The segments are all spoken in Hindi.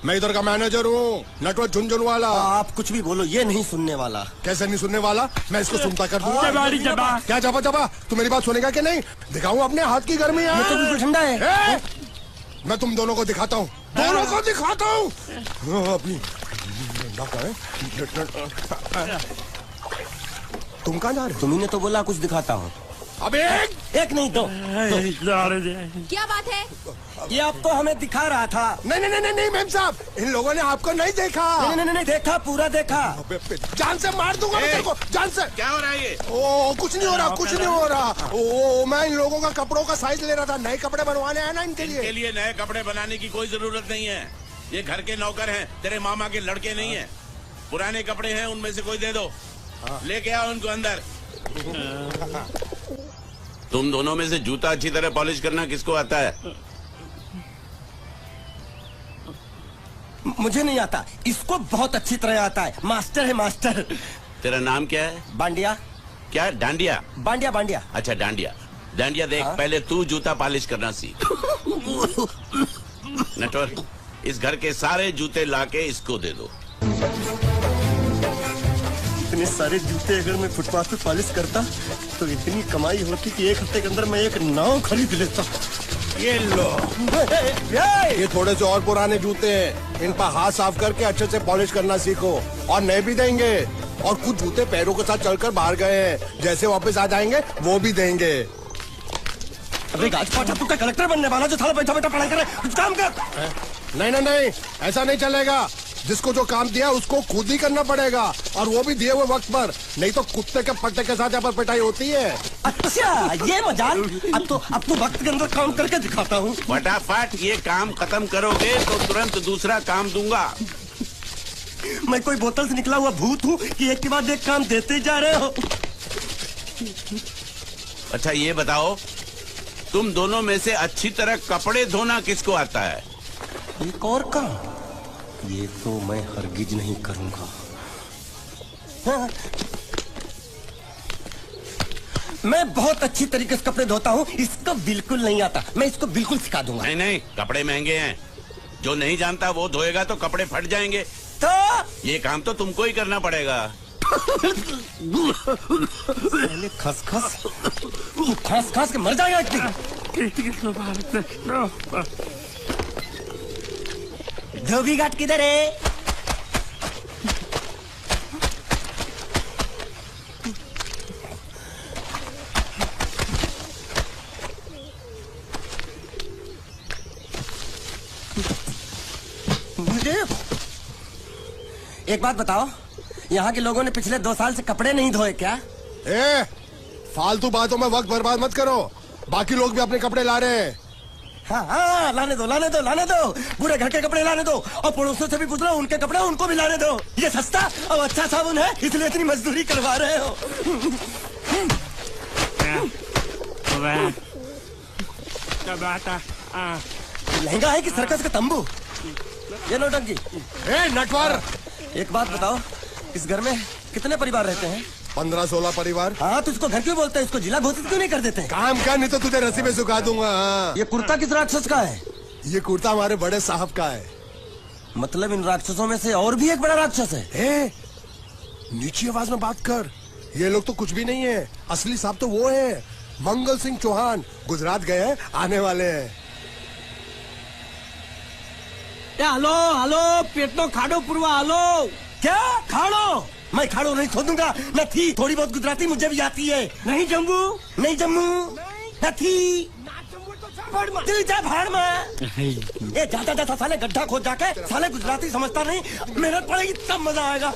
मैं इधर का मैनेजर हूँ, नटवर झुनझुनवाला। आप कुछ भी बोलो, ये नहीं सुनने वाला। कैसे नहीं सुनने वाला? मैं इसको सुनता कर दूंगा। क्या जबा जबा? तू मेरी बात सुनेगा कि नहीं? दिखाऊं अपने हाथ की गर्मी? ये तो बिल्कुल ठंडा है। मैं तुम दोनों को दिखाता हूँ, दोनों को दिखाता हूँ अपनी। तुम कहाँ जा रहे हो? तुम्ही तो बोला कुछ दिखाता हूँ। अब एक नहीं दो। क्या बात है? ये आपको हमें दिखा रहा था। नहीं मैम साहब, इन लोगों ने आपको नहीं देखा। नहीं देखा, पूरा देखा। जान से मार दूंगा मैं तेरे को, जान से। क्या हो रहा है ये? ओ कुछ नहीं हो रहा, कुछ नहीं हो रहा। ओ मैं इन लोगों का कपड़ों का साइज ले रहा था, नए कपड़े बनवाने आए ना इनके लिए। इनके लिए नए कपड़े बनाने की कोई जरूरत नहीं है। ये घर के नौकर हैं, तेरे मामा के लड़के नहीं हैं। पुराने कपड़े हैं, उनमें से कोई दे दो। लेके आओ उनको अंदर। तुम दोनों में से जूता अच्छी तरह पॉलिश करना किसको आता है? मुझे नहीं आता, इसको बहुत अच्छी तरह आता है। मास्टर है, मास्टर। तेरा नाम क्या है? बांडिया। क्या? डांडिया? बांडिया। अच्छा डांडिया देख। पहले तू जूता पॉलिश करना सीख। नटवर, इस घर के सारे जूते लाके इसको दे दो। इतने सारे जूते अगर मैं फुटपाथ पे पॉलिश करता तो इतनी कमाई होती कि एक हफ्ते के अंदर मैं एक नाव खरीद लेता। ये लो, ये थोड़े से और पुराने जूते हैं, इन पर हाथ साफ करके अच्छे से पॉलिश करना सीखो। और नए भी देंगे, और कुछ जूते पैरों के साथ चलकर बाहर गए हैं, जैसे वापस आ जाएंगे वो भी देंगे। अरे गाजपाटा, तू क्या कलेक्टर बनने वाला जो थाला बैठा बैठा पढ़ाई करे? कुछ काम कर। नहीं, ऐसा नहीं चलेगा। जिसको जो काम दिया उसको खुद ही करना पड़ेगा, और वो भी दिए हुए वक्त पर, नहीं तो कुत्ते के पट्टे के साथ यहाँ पर पिटाई होती है। अच्छा, ये मजाक। अब तो वक्त के अंदर काम करके दिखाता हूँ। फटाफट ये काम खत्म करोगे तो तुरंत दूसरा काम दूंगा। मैं कोई बोतल से निकला हुआ भूत हूँ कि एक के बाद एक काम देते जा रहे हो? अच्छा ये बताओ, तुम दोनों में से अच्छी तरह कपड़े धोना किसको आता है? एक और काम, ये तो मैं हरगिज नहीं करूंगा। हाँ। मैं बहुत अच्छी तरीके से कपड़े धोता हूँ, इसको बिल्कुल नहीं आता। मैं इसको बिल्कुल सिखा दूंगा। नहीं, कपड़े महंगे हैं। जो नहीं जानता वो धोएगा तो कपड़े फट जाएंगे। तो ये काम तो तुमको ही करना पड़ेगा। पहले खस के मर जाएगा इतनी। धोबी घाट किधर है? एक बात बताओ, यहाँ के लोगों ने पिछले 2 साल से कपड़े नहीं धोए क्या? फालतू बातों में वक्त बर्बाद मत करो, बाकी लोग भी अपने कपड़े ला रहे हैं। हाँ, लाने दो। पूरे घर के कपड़े लाने दो, और पड़ोसियों से भी पूछ लो, उनके कपड़े उनको भी लाने दो। ये सस्ता और अच्छा साबुन है, इसलिए इतनी मजदूरी करवा रहे हो। लहंगा है कि सर्कस का तंबू? ये नौटंकी। नटवर, एक बात बताओ, इस घर में कितने परिवार रहते हैं? 15-16 परिवार। हाँ, तो इसको घर क्यों बोलते हैं? इसको जिला घोषित क्यों नहीं कर देते? काम कर, नहीं तो तुझे रस्सी में सुखा दूंगा। ये कुर्ता किस राक्षस का है? ये कुर्ता हमारे बड़े साहब का है। मतलब इन राक्षसों में से और भी एक बड़ा राक्षस है? नीची आवाज में बात कर, ये लोग तो कुछ भी नहीं है। असली साहब तो वो है, मंगल सिंह चौहान। गुजरात गए हैं, आने वाले हैं। हेलो, पेटनो खाड़ो पुरवा। हेलो, क्या खाड़ो? मैं खाड़ो नहीं खोदूंगा। न थी, थोड़ी बहुत गुजराती मुझे भी आती है। नहीं जम्मू, न थी। जा भाड़ में। ये जाता साले गड्ढा खोद जाके, साले गुजराती समझता नहीं। मेहनत पड़ेगी तब मजा आएगा।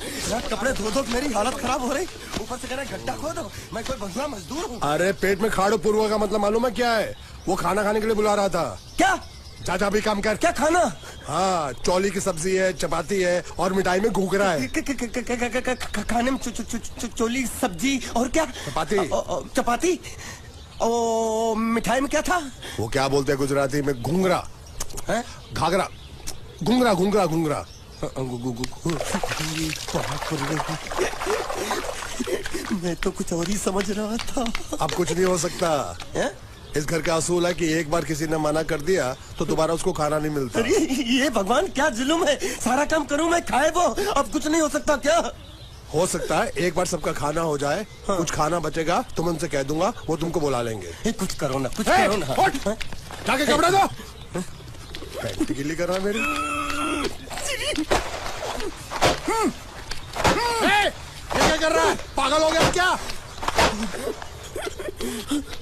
कपड़े धो मेरी हालत खराब हो रही, ऊपर से कह रहे गड्ढा खोदो। मैं कोई बंगला मजदूर हूँ? अरे पेट में खाड़ो पूर्वा का मतलब मालूम है क्या है? वो खाना खाने के लिए बुला रहा था। क्या? जा भी काम कर। क्या खाना? हाँ, चौली की सब्जी है, चपाती है, और मिठाई में घूघरा है। खाने में चोली सब्जी और क्या? चपाती। ओ, मिठाई में क्या था? वो क्या बोलते हैं गुजराती में? घूंघरा है, घाघरा, घूंघरा। मैं तो कुछ और ही समझ रहा था। अब कुछ नहीं हो सकता। इस घर का असूल है कि एक बार किसी ने मना कर दिया तो दोबारा उसको खाना नहीं मिलता। अरे ये भगवान क्या जुल्म है, सारा काम करूं मैं, खाए वो, अब कुछ नहीं हो सकता क्या? हो सकता है एक बार सबका खाना हो जाए, कुछ खाना बचेगा तो मैं उनसे कह दूंगा, वो तुमको बुला लेंगे। कुछ करो ना, कुछ करो ना। उठ, जाके कपड़े दो। पैंट गिल्ली कर रहा है मेरी। ये क्या कर रहा है, पागल हो गया क्या?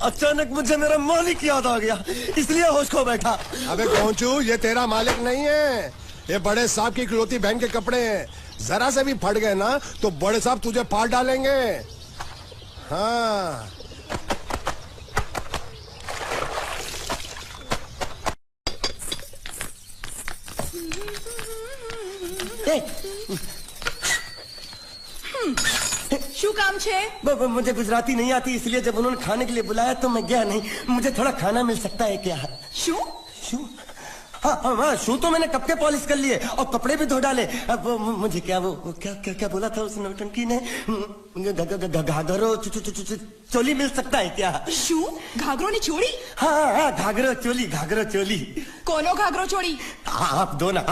अचानक मुझे मेरा मालिक याद आ गया, इसलिए होश खो बैठा। अबे पहुंचू, ये तेरा मालिक नहीं है, ये बड़े साहब की इकलौती बहन के कपड़े हैं। जरा से भी फट गए ना तो बड़े साहब तुझे फाड़ डालेंगे। हाँ શું કામ છે? मुझे गुजराती नहीं आती, इसलिए जब उन्होंने खाने के लिए बुलाया तो मैं गया नहीं। मुझे थोड़ा खाना मिल सकता है क्या? શું? शू? हाँ, शू तो मैंने कब के पॉलिश कर लिए और कपड़े भी धो डाले। अब मुझे क्या क्या बोला था उस नौटंकी ने? घाघरो चोली मिल सकता है क्या? શું? ઘાઘરોની ચોળી? हाँ, घाघरो चोली। કોનો ઘાઘરો ચોળી? आप दो ना।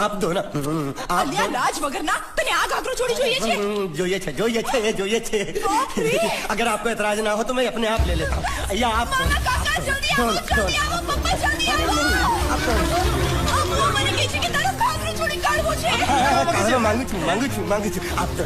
અલ્યા લાજ વગરના, તને આ ઘાઘરો ચોળી જોઈએ છે? જોઈએ છે। બાપરે! अगर आपको एतराज ना हो तो मैं अपने आप ले लेता हूँ, या आप। મામા કાકા જલ્દી આવો, પપ્પા જલ્દી આવો। અમ્મા મને કહે છે કે તારો ઘાઘરો ચોળી કાઢવો છે। मांगू છું। आप तो